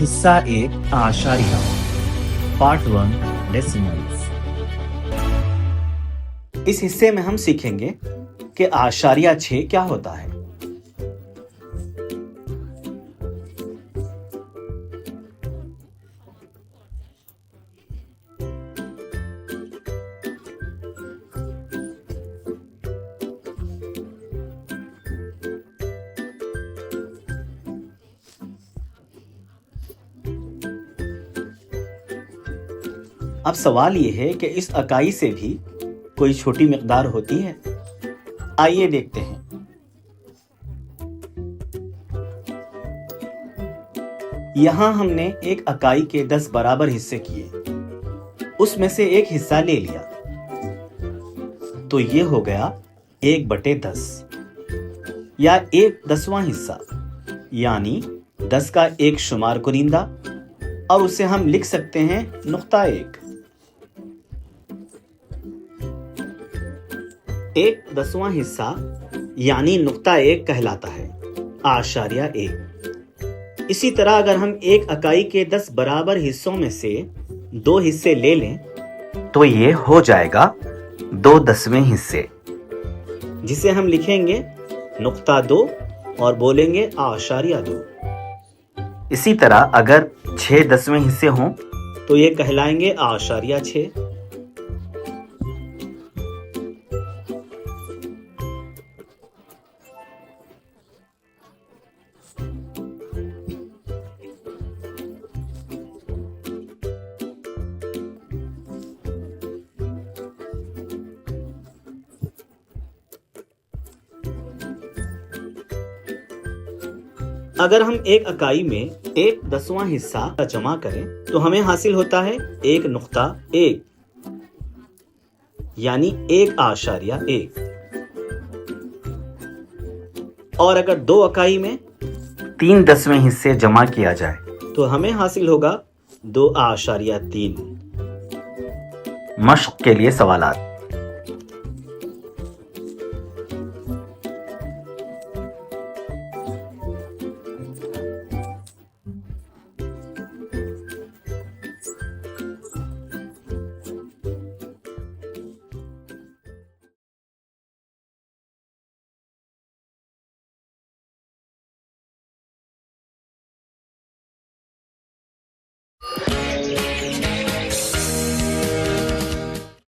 हिस्सा 1 आशारिया part 1 decimals. इस हिस्से में हम सीखेंगे कि आशारिया 6 क्या होता है। अब सवाल ये है कि इस इकाई से भी कोई छोटी मिकदार होती है। आइए देखते हैं। यहां हमने एक इकाई के 10 बराबर हिस्से किए, उसमें से एक हिस्सा ले लिया, तो ये हो गया 1/10 या 1/10वां हिस्सा, यानी 10 का एक शुमार कुनिंदा, और उसे हम लिख सकते हैं नुक्ता 1। 1/10वां हिस्सा यानी नुक्ता 1 कहलाता है आशारिया 1। इसी तरह अगर हम एक इकाई के 10 बराबर हिस्सों में से 2 हिस्से ले लें तो ये हो जाएगा 2/10वें हिस्से, जिसे हम लिखेंगे नुक्ता 2 और बोलेंगे आशारिया 2। इसी तरह अगर 6/10वें हिस्से हों तो ये कहलाएंगे आशारिया 6। अगर हम एक इकाई में 1/10वां हिस्सा जमा करें तो हमें हासिल होता है 1.1 यानी 1 आशारिया 1। और अगर 2 इकाई में 3/10वें हिस्से जमा किया जाए तो हमें हासिल होगा 2 आशारिया 3। मश्क के लिए सवालात।